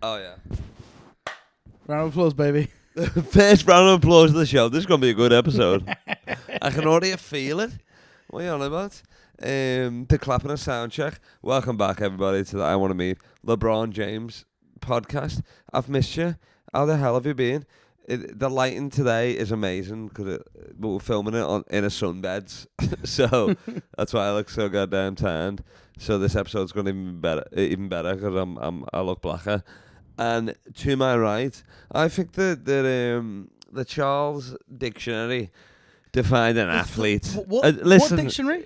Oh, yeah. Round of applause, baby. First round of applause of the show. This is going to be a good episode. I can already feel it. What are you on about? The clapping a sound check. Welcome back, everybody, to the I Want to Meet LeBron James podcast. I've missed you. How the hell have you been? The lighting today is amazing because we're filming it in a sunbeds, so that's why I look so goddamn tanned. So this episode's going to be even better because I look blacker. And to my right, I think the Charles Dictionary defined an athlete. Listen, what dictionary?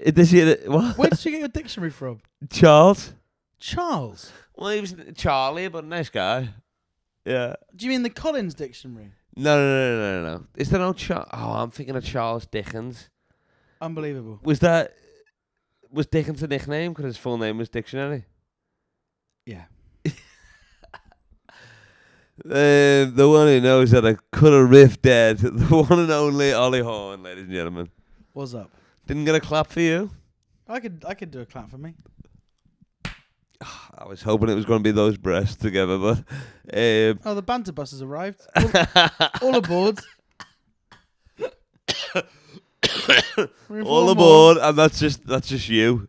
What? Where did you get your dictionary from? Charles. Charles? Well, he was Charlie, but nice guy. Yeah. Do you mean the Collins Dictionary? No. Is there no Charles? Oh, I'm thinking of Charles Dickens. Unbelievable. Was Dickens a nickname because his full name was Dictionary? Yeah. The one who knows that I could have riffed dead. The one and only Ollie Horn, ladies and gentlemen. What's up? Didn't get a clap for you? I could do a clap for me. I was hoping it was going to be those breasts together, but... the banter bus has arrived. All aboard. All aboard, and that's just you.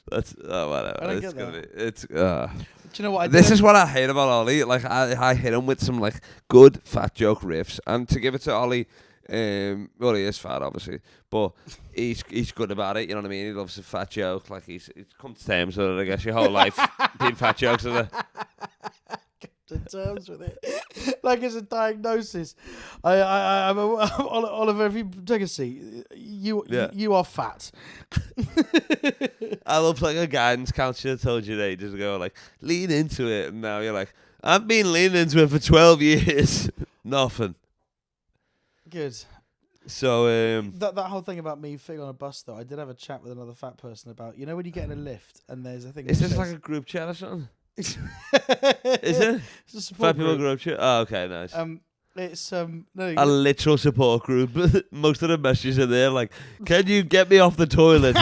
That's whatever. I don't get that. It's Do you know what? This is what I hate about Ollie. Like I hit him with some like good fat joke riffs, and to give it to Ollie, well, he is fat obviously, but he's good about it. You know what I mean? He loves a fat joke. Like he's come to terms with it. I guess your whole life being fat jokes, isn't it? To terms with it, like it's a diagnosis. I'm Oliver. If you take a seat, you are fat. I love like a guidance counselor told you ages ago, like lean into it, and now you're like, I've been leaning into it for 12 years, nothing. Good. So that whole thing about me fitting on a bus, though, I did have a chat with another fat person about, you know, when you get in a lift and there's a thing. Is this like a group chat or something? Is it? It's a support Fat people group chat. Oh, okay, nice. It's no, a literal support group. Most of the messages are there like, "Can you get me off the toilet?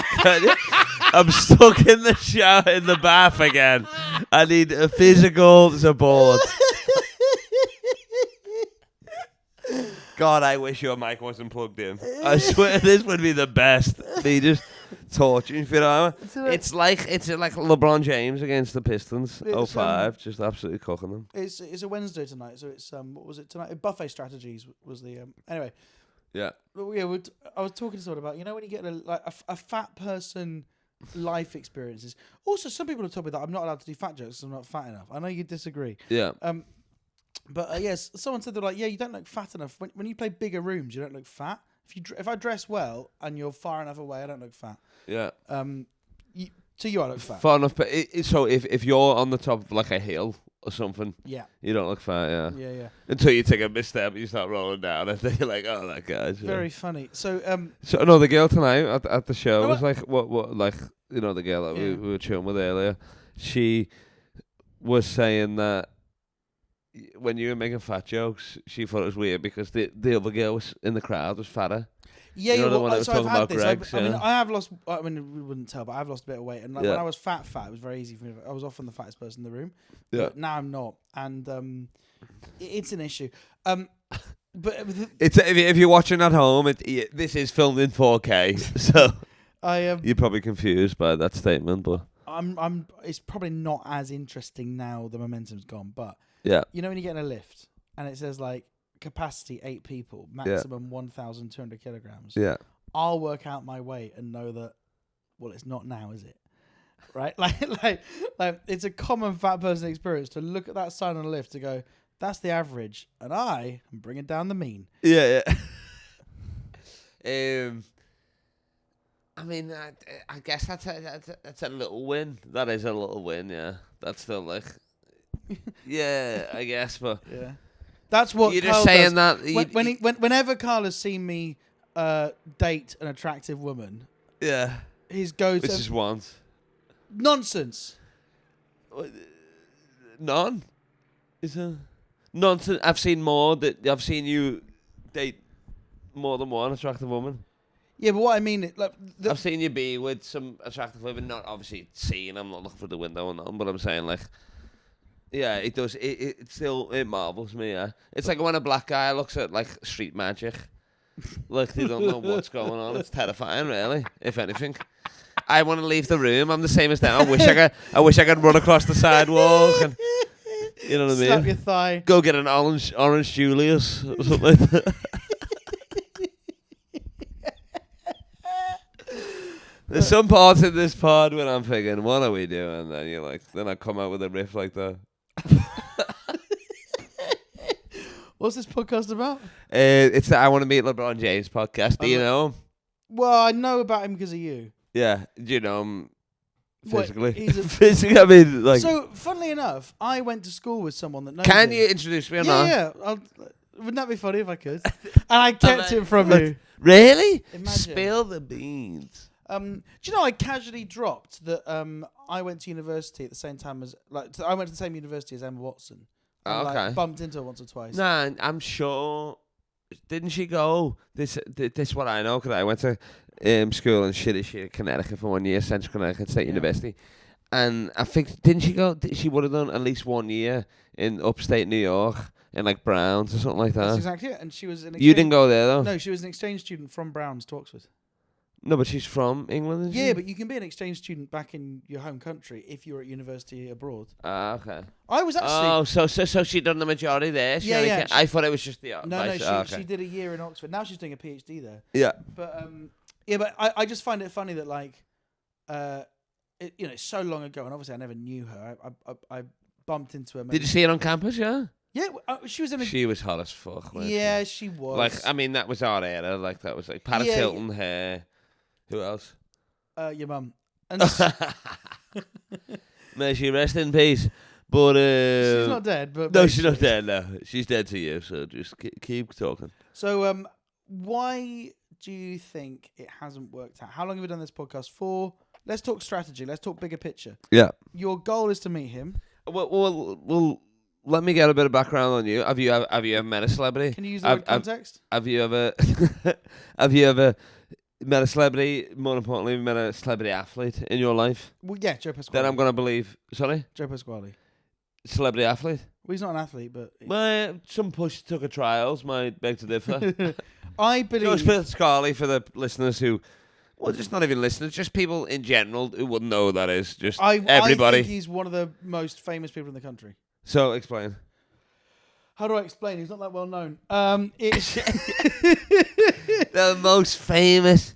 I'm stuck in the shower in the bath again. I need a physical support." God, I wish your mic wasn't plugged in. I swear this would be the best. Me just torturing you know. It's like LeBron James against the Pistons. 05, just absolutely cooking them. It's a Wednesday tonight, so it's what was it tonight? Buffet strategies was the anyway. Yeah. Yeah, I was talking to someone about, you know, when you get a fat person life experiences. Also, some people have told me that I'm not allowed to do fat jokes because I'm not fat enough. I know you disagree. Yeah. But yes, someone said they're like, yeah, you don't look fat enough. When you play bigger rooms, you don't look fat. If I dress well and you're far enough away, I don't look fat. Yeah. To you, I look fat. Far enough, but so if you're on the top of like a hill or something, yeah, you don't look fat. Yeah. Yeah. Until you take a misstep, you start rolling down, and then you're like, oh, that guy's very funny. So no, the girl tonight at the show was like, what, like, you know, the girl that we were chilling with earlier. She was saying that when you were making fat jokes, she thought it was weird because the other girl was in the crowd was fatter. Yeah, you know, yeah. the one that was talking about Greg's, I mean, I have lost. I mean, we wouldn't tell, but I've lost a bit of weight. And like, when I was fat, it was very easy for me. I was often the fattest person in the room. Yeah. But now I'm not, and it's an issue. But it's if you're watching at home, this is filmed in 4K, so you're probably confused by that statement, but it's probably not as interesting now. The momentum's gone, but yeah, you know when you get in a lift and it says like capacity 8 people, maximum 1,200 kilograms. Yeah, I'll work out my weight and know that. Well, it's not now, is it? Right? Like it's a common fat person experience to look at that sign on a lift to go, that's the average, and I am bringing down the mean. Yeah. I mean, I guess that's a little win. That is a little win, yeah. That's still like, yeah, I guess, but yeah, that's what you're Carl just saying does. that. Whenever Carl has seen me date an attractive woman, yeah, his go-to which is once nonsense. None. Is there nonsense? I've seen more. I've seen you date more than one attractive woman. Yeah, but what I mean, like, I've seen you be with some attractive women. Not obviously seeing. I'm not looking for the window or nothing, but I'm saying like, Yeah, it does. It still marvels me. Yeah, it's like when a black guy looks at like street magic, like they don't know what's going on. It's terrifying, really. If anything, I want to leave the room. I'm the same as them. I wish I could run across the sidewalk and you know what I mean. Slap your thigh. Go get an orange Julius or something like that. There's some parts in this pod when I'm thinking, what are we doing? And then you're like, then I come out with a riff like that. What's this podcast about? It's the I Want to Meet LeBron James podcast. Do you know him? Well, I know about him because of you. Yeah. Do you know him physically? Physically, I mean, like. So, funnily enough, I went to school with someone that knows Can him. you introduce me or not? Yeah. Wouldn't that be funny if I could? And I kept it from you. Really? Imagine. Spill the beans. Do you know I casually dropped that I went to university at the same time as I went to the same university as Emma Watson. And, Okay. Bumped into her once or twice. Nah, I'm sure. Didn't she go? This is what I know because I went to school in shitty Connecticut for 1 year, Central Connecticut State University, and I think didn't she go? She would have done at least 1 year in upstate New York in like Browns or something like that. That's exactly it. And she was an You didn't go there though. No, she was an exchange student from Browns to Oxford. No, but she's from England, isn't she? Yeah, but you can be an exchange student back in your home country if you're at university abroad. Ah, okay. I was actually... Oh, so she done the majority there? Yeah. I thought it was just the... No, she did a year in Oxford. Now she's doing a PhD there. Yeah. But I just find it funny that like, it's so long ago, and obviously I never knew her. I bumped into her. Did you see her on campus? Yeah. Yeah, she was in. She was hot as fuck. Yeah, she was. Like, I mean, that was our era. Like, that was like Paris Hilton hair. Who else? Your mum. May she rest in peace. But she's not dead. But no, she's not dead. No, she's dead to you. So just keep talking. So why do you think it hasn't worked out? How long have you done this podcast for? Let's talk strategy. Let's talk bigger picture. Yeah. Your goal is to meet him. Well. Let me get a bit of background on you. Have you ever met a celebrity? Can you use the word context? Have you ever met a celebrity? More importantly, met a celebrity athlete in your life? Well, yeah, Joe Pasquale. Then I'm gonna believe. Sorry, Joe Pasquale. Celebrity athlete. Well, he's not an athlete, but Some push took a trials. Might beg to differ. I believe. Joe Pasquale for the listeners who. Well, just not even listeners, just people in general who wouldn't know who that is. Just everybody. I think he's one of the most famous people in the country. So explain. How do I explain? He's not that well known. It's the most famous.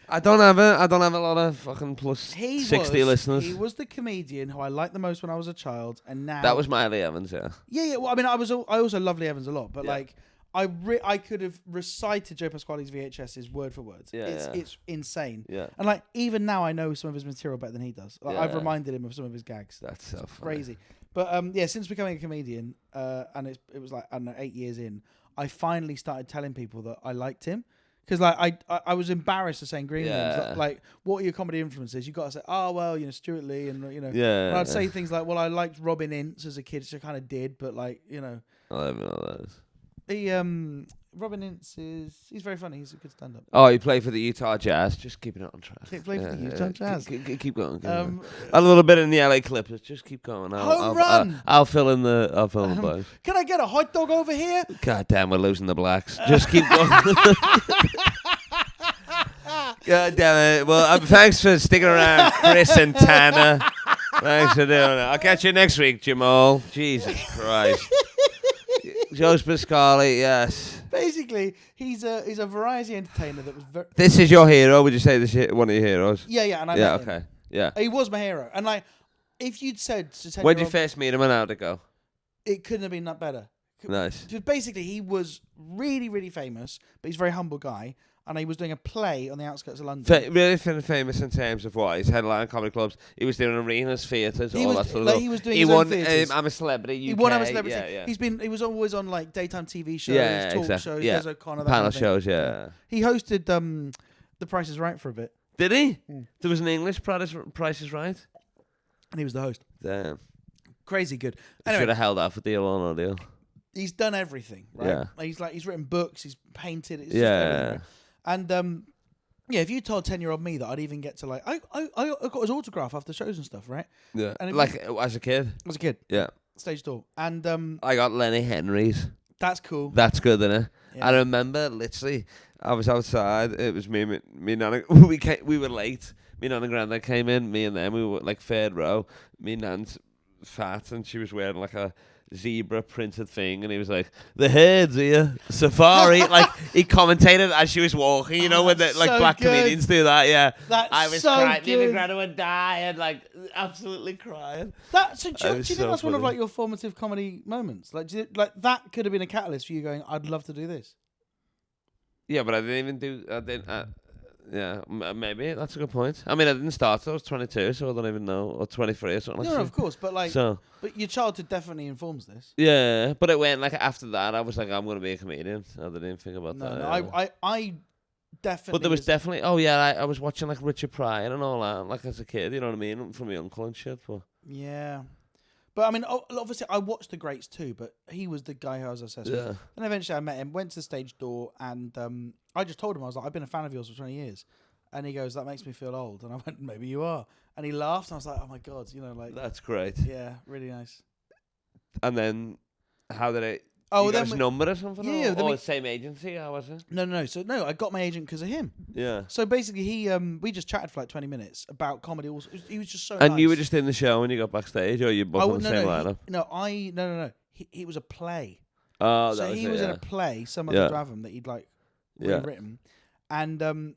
I don't have a lot of fucking plus 60 listeners. He was the comedian who I liked the most when I was a child, and now that was Miley Evans. Yeah. Yeah. Well, I mean, I also love Lee Evans a lot, but like. I could have recited Joe Pasquale's VHSs word for word. It's insane. Yeah. And like even now I know some of his material better than he does. Like, Yeah. I've reminded him of some of his gags. That's so crazy. But since becoming a comedian, and it was like I don't know 8 years in, I finally started telling people that I liked him. Because like I was embarrassed of saying green rooms. Like, what are your comedy influences? You got to say, oh well, Stuart Lee, and And I'd say things like, well, I liked Robin Ince as a kid, which I kind of did, but like I don't even know what that is. Robin Ince he's very funny. He's a good stand-up. Oh, he played for the Utah Jazz. Just keeping it on track. He played for the Utah Jazz. Keep going. A little bit in the LA Clippers. Just keep going. Home run. I'll fill in the blanks. Can I get a hot dog over here? God damn, we're losing the blacks. Just keep going. God damn it. Well, thanks for sticking around, Chris and Tanner. Thanks for doing it. I'll catch you next week, Jamal. Jesus Christ. Joe Pasquale, yes. Basically, he's a variety entertainer that was very... This is your hero? Would you say this is one of your heroes? Yeah, and I met him. Okay. Yeah. He was my hero. And like, if you'd said to 10 when did you first meet him and how'd it go? It couldn't have been that better. Nice. Basically, he was really, really famous, but he's a very humble guy. And he was doing a play on the outskirts of London. Really famous in terms of what? He's headlining comedy clubs. He was doing arenas, theatres, all that sort of stuff. He was doing his own theatres. I'm a Celebrity UK. He won I'm a Celebrity. Yeah. He was always on like daytime TV shows, talk shows, Des O'Connor, panel shows, yeah. He hosted The Price is Right for a bit. Did he? There was an English Price is Right? And he was the host. Damn. Crazy good. Anyway, should have held out for Deal or No Deal. He's done everything, right? Yeah. He's written books, he's painted. It's yeah. And if you told 10-year-old me that I'd even get to like, I got his autograph after shows and stuff, right? Yeah. And like as a kid? As a kid. Yeah. stage door, and I got Lenny Henry's. that's cool. That's good, isn't it? Yeah. I remember literally, I was outside. It was me and Nana. We were late. Me, Nan and Grandad came in. Me and them. We were like third row. Me and Nan's fat, and she was wearing like a zebra printed thing, and he was like, "The herds here, safari." Like he commentated as she was walking. You know when the like so black good. comedians do that. Yeah, That's I was so crying. Me good. and Grandad would die, and like absolutely crying. So do It you was think so that's one of funny. like your formative comedy moments? Like, like that could have been a catalyst for you going, "I'd love to do this." Yeah, but I didn't even do. I didn't. Yeah, maybe that's a good point. I mean, I didn't start till I was 22, so I don't even know, or 23 or something. No, like of course, but like, So but your childhood definitely informs this. yeah, but it went like after that. I was like, I'm gonna be a comedian. I didn't even think about No, that. no, yeah. I definitely. But there was definitely. Oh yeah, I was watching like Richard Pryor and all that, like as a kid. You know what I mean? From my uncle and shit. But Yeah, but I mean, obviously, I watched the greats too. But he was the guy who I was obsessed with. yeah, And eventually, I met him, went to the stage door, and I just told him I was like, "I've been a fan of yours for 20 years." And he goes, "That makes me feel old." And I went, "Maybe you are." And he laughed, and I was like, "Oh my god," you know, like, that's great. yeah, really nice. And then, how did it? Oh, you got then his we- number or something? Yeah, or, then we- same agency. How was it? No. So no, I got my agent because of him. Yeah. So basically, we just chatted for like 20 minutes about comedy. Also, he was just so. And nice. you were just in the show when you got backstage, or you both Oh, on the same lineup? No. He was a play. Oh, So that was he it, was in yeah. a play, Some Yeah. Other Draven, that he'd like Yeah. rewritten, and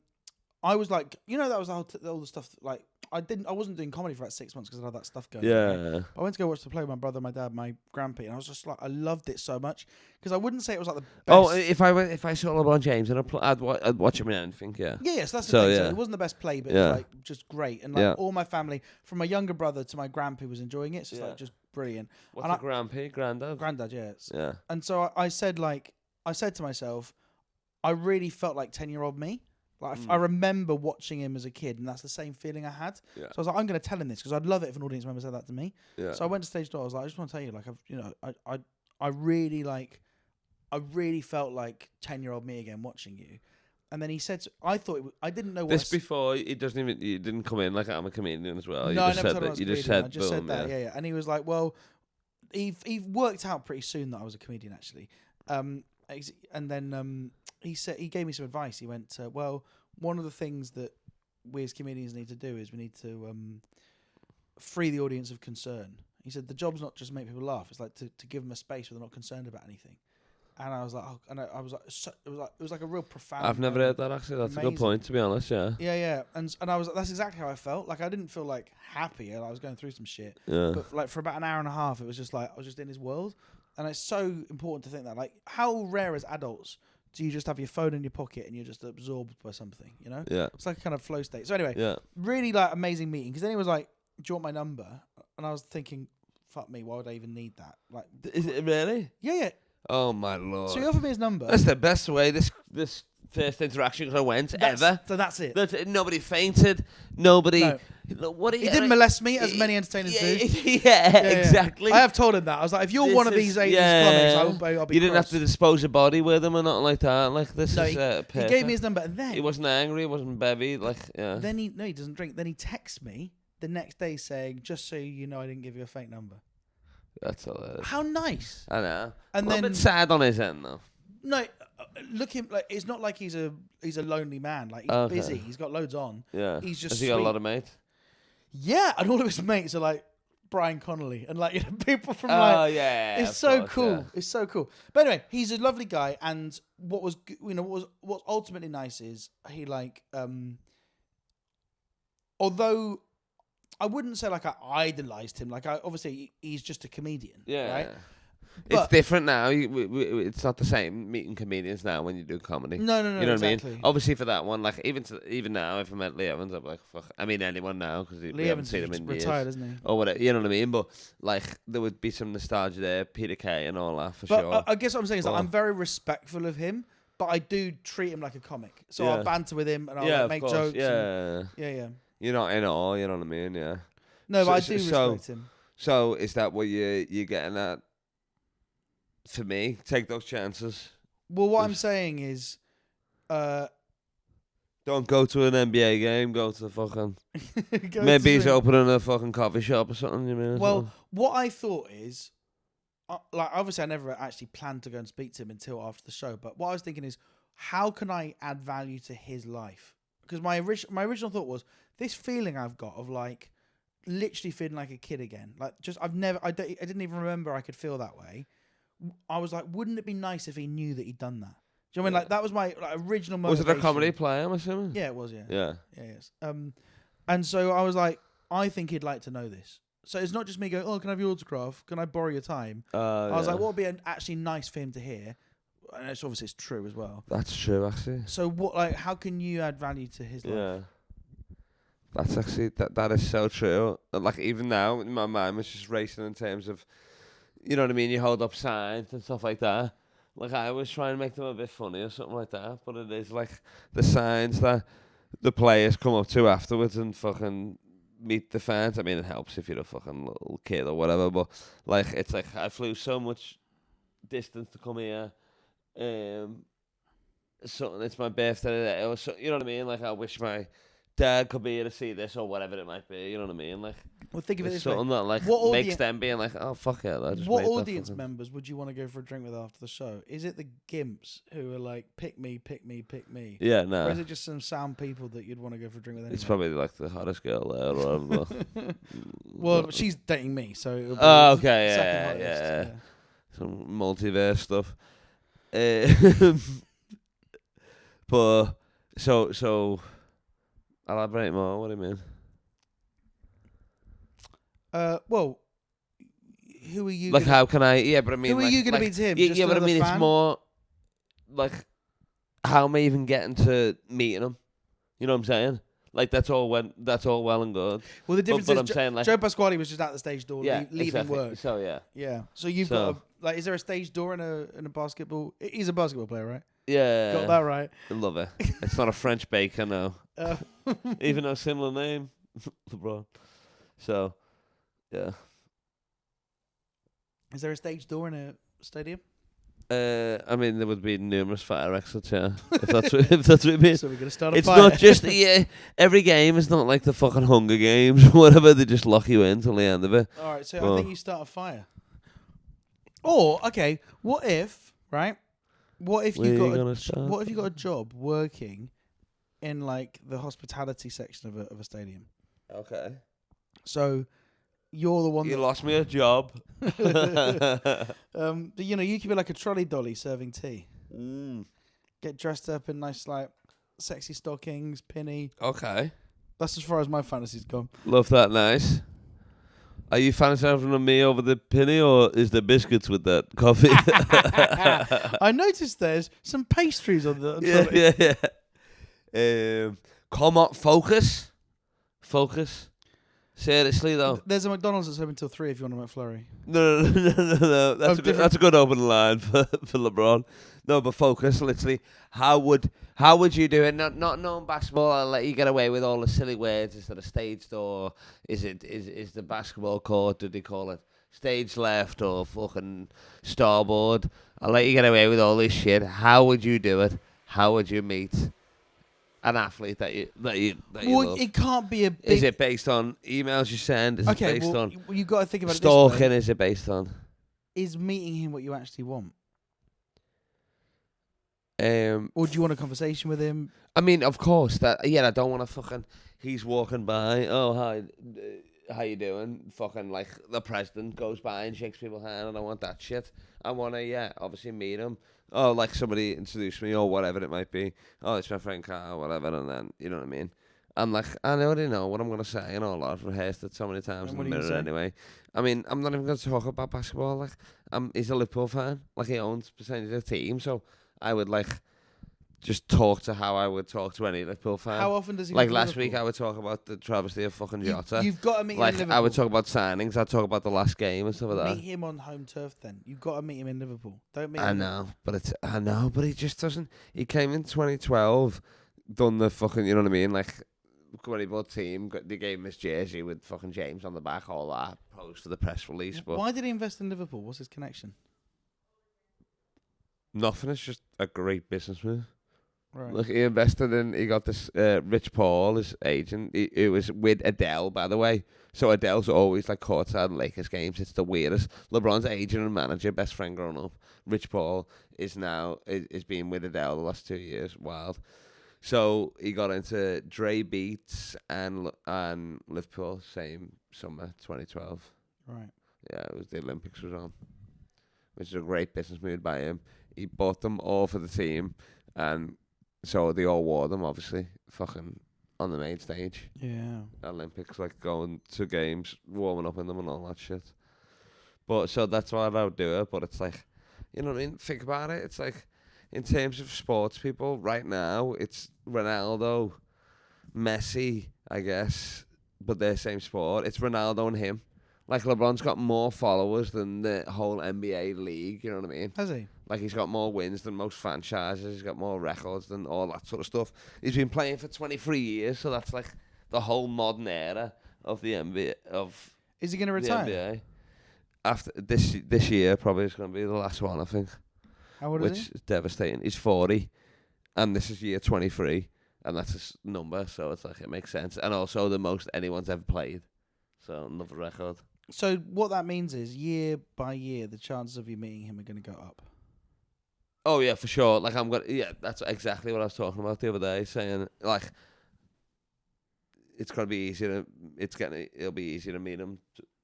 I was like, that was all the stuff. Like I wasn't doing comedy for like 6 months because I had that stuff going. on, right? Yeah. I went to go watch the play with my brother, my dad, my grandpa, and I was just like, I loved it so much because I wouldn't say it was like the best. Oh, if I saw LeBron James and I'd watch him in anything, yeah. Yeah, so that's the So, thing. So yeah. it wasn't the best play, but Yeah. it was like just great. And like Yeah. all my family, from my younger brother to my grandpa, was enjoying it. So it's Yeah. like just brilliant. What's And the grandpa? Granddad? Granddad, yeah. Yeah. And so I said to myself, I really felt like 10-year-old me. Like I remember watching him as a kid, and that's the same feeling I had. Yeah. So I was like, I'm going to tell him this because I'd love it if an audience member said that to me. Yeah. So I went to stage door. I was like, I just want to tell you, like, I really felt like 10-year-old me again watching you. And then he said, I thought I didn't know what. This before he doesn't even. You didn't come in like I'm a comedian as well. No, You I just never said told him I that. was You a just comedian. said I just said boom, that. Yeah. And he was like, well, he worked out pretty soon that I was a comedian actually. And then he gave me some advice. He went, well, one of the things that we as comedians need to do is we need to free the audience of concern. He said the job's not just make people laugh; it's like to give them a space where they're not concerned about anything. And I was like, oh, and I was like, it was like a real profound. I've never heard that actually. That's a Amazing. good point, to be honest. Yeah. Yeah, and I was that's exactly how I felt. Like I didn't feel like happy, and I was going through some shit. Yeah. But like for about an hour and a half, it was just like I was just in his world, and it's so important to think that. Like, how rare as adults do you just have your phone in your pocket and you're just absorbed by something? You know, Yeah. it's like a kind of flow state. So anyway, Yeah. really like amazing meeting because then he was like, "Do you want my number?" And I was thinking, "Fuck me, why would I even need that?" Like, Is it really? yeah. Oh my lord. So he offered me his number. That's the best way. This first interaction I went ever. So that's it. Nobody fainted. Nobody. No. What are He you? didn't molest me, as many entertainers do. Yeah, exactly. I have told him that. I was like, if you're one of these 80s comics, I'll be You didn't cross. have to dispose your body with him or nothing like that. Like this No, is he perfect. gave me his number, and then He wasn't angry. He wasn't bevy. Like yeah. Then he doesn't drink. Then he texts me the next day saying, "Just so you know, I didn't give you a fake number." That's all it is. How nice. I know. And A then bit sad on his end though. no, look him like it's not like he's a lonely man. Like he's Okay. busy. He's got loads on. Yeah. He's just Has he got a sweet. lot of mates? Yeah, and all of his mates are like Brian Connolly and like people from Oh like. yeah. It's of so course, cool. yeah. It's so cool. But anyway, he's a lovely guy, and what's ultimately nice is he like although I wouldn't say like I idolized him. Like obviously he's just a comedian. Yeah. Right. It's But- different now. It's not the same meeting comedians now when you do comedy. No. You know what I exactly. mean? Obviously for that one, like even now, if I met Lee Evans, I'd be like, fuck. I mean anyone now because we Lee haven't Evans seen him is in retired, years. isn't he? Or whatever, you know what I mean? But like there would be some nostalgia there, Peter Kay and all that for But sure. I guess what I'm saying is that Go I'm on. very respectful of him, but I do treat him like a comic. So Yeah. I'll banter with him and I'll yeah, like, of make course. jokes. Yeah. Yeah. You're not in it all, you know what I mean? Yeah. No, but I So- do so- respect him. So is that what you're getting at? For me, take those chances. Well, what I'm Yes. saying is, Don't go to an NBA game. Go to fucking. go Maybe to he's the- opening a fucking coffee shop or something. You mean? or Well, something. what I thought is, like obviously I never actually planned to go and speak to him until after the show. But what I was thinking is, how can I add value to his life? Because my original thought was this feeling I've got of like literally feeling like a kid again. Like just I didn't even remember I could feel that way. I was like, wouldn't it be nice if he knew that he'd done that? Do you know what I mean? Like that was my original motivation. Was it a comedy play, I'm assuming? Yeah, it was. Yeah. Yeah. Yes. And so I was like, I think he'd like to know this. So it's not just me going, oh, can I have your autograph? Can I borrow your time? I was like, what would be actually nice for him to hear? And it's obviously it's true as well. That's true, actually. So what, like, how can you add value to his life? Yeah. That's actually, that is so true. Like, even now, my mind was just racing in terms of, you know what I mean? You hold up signs and stuff like that. Like, I always try and make them a bit funny or something like that. But it is like the signs that the players come up to afterwards and fucking meet the fans. I mean, it helps if you're a fucking little kid or whatever, but like it's like I flew so much distance to come here. So it's my birthday. It was so, you know what I mean? Like I wish my dad could be here to see this or whatever it might be. You know what I mean? Like, well, think of it this way: something that like makes them being like, oh fuck it. What audience members would you want to go for a drink with after the show? Is it the gimps who are like, pick me, pick me, pick me? Yeah, no. Or is it just some sound people that you'd want to go for a drink with? Anyway? It's probably like the hottest girl there or whatever. Well, she's dating me, so. It'll be okay, second yeah. hottest, Some multiverse stuff. But so elaborate more. What do you mean? Well, who are you? Like, how can I? Yeah, but I mean, who are like, you going to like, be to him? Yeah, Just yeah, but I mean, fan? it's more like, how am I even getting to meeting him? You know what I'm saying? Like, that's all well and good. Well, the difference but is I'm saying, like, Joe Pasquale was just at the stage door, leaving exactly. work. So yeah. Yeah. So you've got like, is there a stage door in a basketball? He's a basketball player, right? Yeah. Got that right. I love it. It's not a French baker, no. Even though similar name, LeBron. So, yeah. Is there a stage door in a stadium? I mean, there would be numerous fire exits, yeah. If that's what you mean. So we're gonna start a It's fire. not just every game is not like the fucking Hunger Games or whatever. They just lock you in till the end of it. All right, so I think you start a fire. Or okay, what if you got a job working in like the hospitality section of a stadium? Okay. So you're the one you lost me a job. You could be like a trolley dolly serving tea. Get dressed up in nice like sexy stockings, pinny. Okay. That's as far as my fantasy's gone. Love that. Nice. Are you fantasizing on me over the penny, or is there biscuits with that coffee? I noticed there's some pastries on the yeah. Come on, focus. Seriously though. There's a McDonald's that's open till 3 if you want a McFlurry. No. That's a good open line for LeBron. No, but focus. Literally, how would you do it? Not knowing basketball, I'll let you get away with all the silly words. Is that a stage door? Is the basketball court? Did they call it stage left or fucking starboard? I'll let you get away with all this shit. How would you do it? How would you meet an athlete that you love? It can't be a big... Is it based on emails you send? Is it based on you've got to think about stalking? It this way. Is it based on? Is meeting him what you actually want? Or do you want a conversation with him? I mean, of course. I don't want to fucking... He's walking by. Oh, hi. How you doing? Fucking like the president goes by and shakes people's hand. I don't want that shit. I want to, obviously meet him. Oh, like somebody introduce me or whatever it might be. Oh, it's my friend Carl or whatever. And then, you know what I mean? I'm like, I already know what I'm going to say and all that. I've rehearsed it so many times in the mirror anyway. I mean, I'm not even going to talk about basketball. Like, he's a Liverpool fan. Like, he owns percentage of the team. So I would, like, just talk to how I would talk to any Liverpool fan. How often does he like last week, I would talk about the travesty of fucking Jota. You've got to meet him in Liverpool. I would talk about signings. I'd talk about the last game and stuff like that. Meet him on home turf then. You've got to meet him in Liverpool. Don't meet him. I know, but he just doesn't. He came in 2012, done the fucking, you know what I mean? Like, when he bought team, they gave him his jersey with fucking James on the back, all that, posed for the press release. But why did he invest in Liverpool? What's his connection? Nothing. It's just a great business move. Right. Look, he got this Rich Paul, his agent. It was with Adele, by the way. So Adele's always like courtside Lakers games. It's the weirdest. LeBron's agent and manager, best friend growing up. Rich Paul is been with Adele the last 2 years. Wild. So he got into Dre Beats and Liverpool same summer, 2012. Right. Yeah, it was the Olympics was on, which is a great business move by him. He bought them all for the team, and so they all wore them, obviously, fucking on the main stage. Yeah. Olympics, like going to games, warming up in them and all that shit. But so that's why I would do it. But it's like, you know what I mean? Think about it. It's like, in terms of sports people, right now, it's Ronaldo, Messi, I guess, but they're same sport. It's Ronaldo and him. Like, LeBron's got more followers than the whole NBA league, you know what I mean? Has he? Like, he's got more wins than most franchises. He's got more records than all that sort of stuff. He's been playing for 23 years, so that's like the whole modern era of the NBA. Is he going to The retire? NBA. After this year, probably is going to be the last one, I think. How old is Which is devastating. He's 40, and this is year 23, and that's his number, so it's like, it makes sense. And also the most anyone's ever played. So, another record. So what that means is, year by year, the chances of you meeting him are going to go up. Oh yeah, for sure. Like that's exactly what I was talking about the other day. Saying like, it's gonna be easier. It'll be easier to meet him.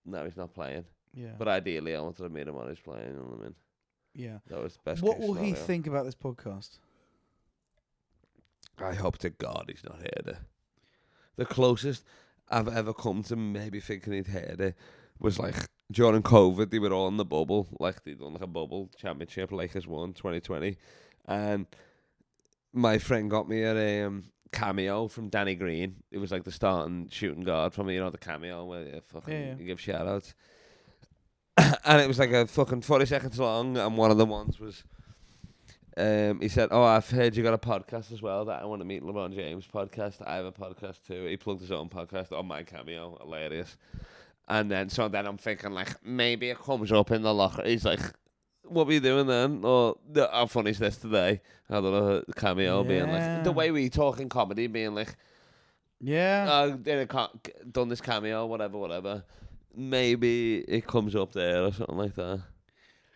Now he's not playing. Yeah. But ideally, I wanted to meet him while he's playing. You know what I mean? Yeah. That was the best. What case will he scenario. think about this podcast? I hope to God he's not heard it. The closest I've ever come to maybe thinking he'd heard it was like during COVID. They were all in the bubble, like they'd done like a bubble championship. Lakers won 2020, and my friend got me a cameo from Danny Green. It was like the starting shooting guard from the cameo where you give shout outs. And it was like a fucking 40 seconds long, and one of the ones was he said, "Oh, I've heard you got a podcast as well that I want to meet LeBron James podcast. I have a podcast too." He plugged his own podcast on my cameo. Hilarious. And then I'm thinking like maybe it comes up in the locker. He's like, "What were you doing then?" Or how funny is this today? I don't know, cameo being like the way we talk in comedy, being like, done this cameo, whatever. Maybe it comes up there or something like that.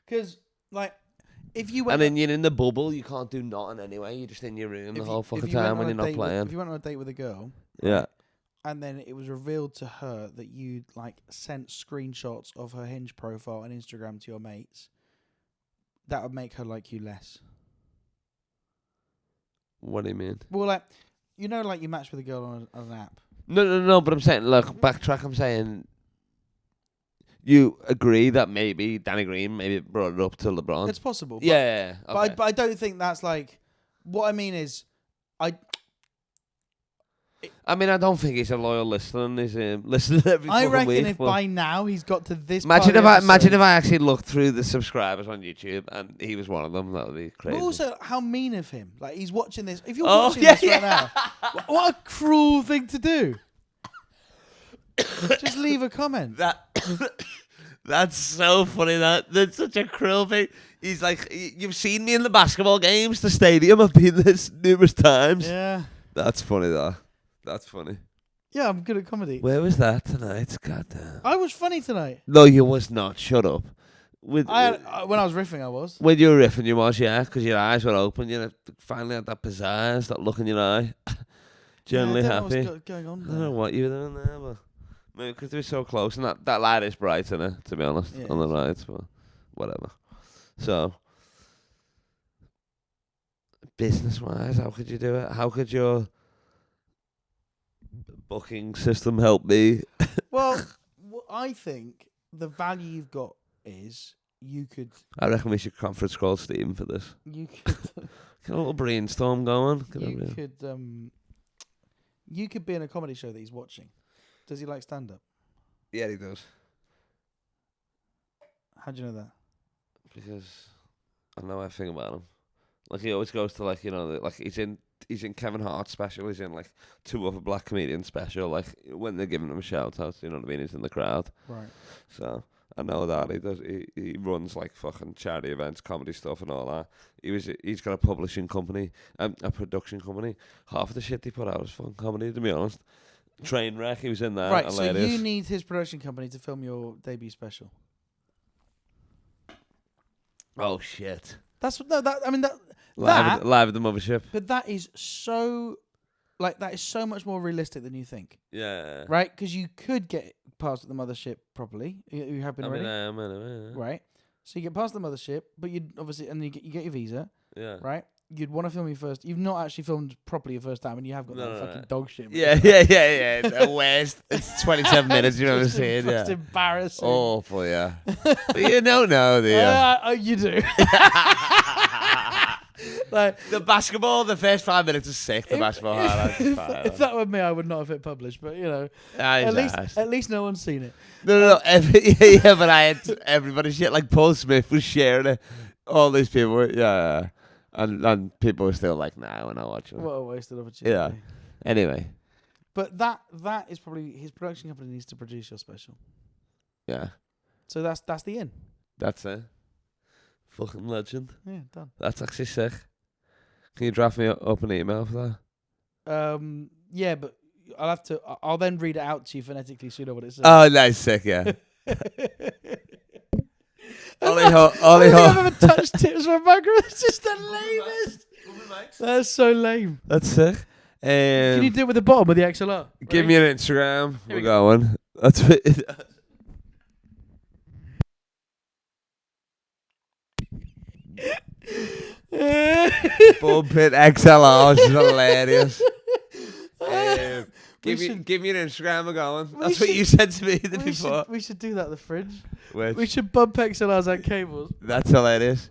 Because like, if you went and then you're in the bubble, you can't do nothing anyway. You're just in your room the whole fucking time when you're not playing. If you went on a date with a girl, yeah. And then it was revealed to her that you'd like sent screenshots of her Hinge profile and Instagram to your mates, that would make her like you less. What do you mean? Well, like, like you match with a girl on an app. No, but I'm saying, look, backtrack, I'm saying, you agree that maybe Danny Green maybe brought it up to LeBron? It's possible. Yeah. Okay. But I don't think that's like, what I mean is, I don't think he's a loyal listener. He's listening every fucking week. I reckon if by now he's got to this. Imagine if I actually looked through the subscribers on YouTube and he was one of them. That would be crazy. But also, how mean of him! Like he's watching this. If you're watching this right now, what a cruel thing to do. Just leave a comment. That's so funny. That's such a cruel thing. He's like, you've seen me in the basketball games, the stadium. I've been this numerous times. Yeah. That's funny, though. That's funny. Yeah, I'm good at comedy. Where was that tonight? Goddamn. I was funny tonight. No, you was not. Shut up. When I was riffing, I was. When you were riffing, you was, yeah, because your eyes were open. You finally had that pizzazz, that look in your eye. Generally happy. I don't know what's going on there. I don't know what you were doing there, but maybe because they were so close, and that light is bright, isn't it? To be honest, on the right, but whatever. So, business-wise, how could you do it? How could your booking system help me? Well, I think the value you've got is you could. I reckon we should conference call Stephen for this. You could. Get a little brainstorm going. You could be in a comedy show that he's watching. Does he like stand-up? Yeah, he does. How do you know that? Because I know everything about him. Like he always goes to like he's in Kevin Hart's special. He's in like 2 other black comedians special. Like when they're giving him a shout out, you know what I mean? He's in the crowd. Right. So I know that he does. He runs like fucking charity events, comedy stuff, and all that. He's got a publishing company, a production company. Half of the shit he put out is fucking comedy, to be honest. Trainwreck, he was in that. Right, so hilarious. you need his production company to film your debut special. Oh shit! That's what. No, that I mean that. Live at the mothership. But that is so, that is so much more realistic than you think. Yeah. Right? Because you could get past the mothership properly. You have been I already. mean, Right? So you get past the mothership, but you'd obviously, and you get your visa. Yeah. Right? You'd want to film your first. You've not actually filmed properly your first time, and you have got that fucking dog shit. Yeah. The West. It's 27 minutes. You know what I'm saying? It's embarrassing. Awful, yeah. But you don't know, do you? You do. Like the basketball, the first 5 minutes is sick. The basketball highlights is fine. If that were me, I would not have it published. But at least no one's seen it. No. But I had everybody shit. Like Paul Smith was sharing it. All these people were, yeah. And people were still like, nah, we're not watching it. What a wasted opportunity. Yeah. Anyway. But that is probably his production company needs to produce your special. Yeah. So that's the in. That's it. Fucking legend. Yeah, done. That's actually sick. Can you draft me up an email for that? Yeah, but I'll then read it out to you phonetically so you know what it says. Oh, nice, sick, yeah. Ollie Horn. I've ever touched tips from Mugger. It's just the lamest. That's so lame. That's sick. Can you do it with the bottom with the XLR? Give me an Instagram. We're going. That's it. Bump it XLR is hilarious. Give me an Instagram. We're going. That's what you said to me before. We should do that at the fridge. Which? We should bump XLRs and cables. That's hilarious.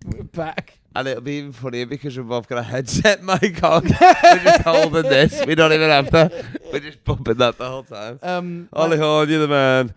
We're back. And it'll be even funnier because we've both got a headset mic on. We're just holding this. We don't even have to. We're just bumping that the whole time. Ollie Horn, you're the man.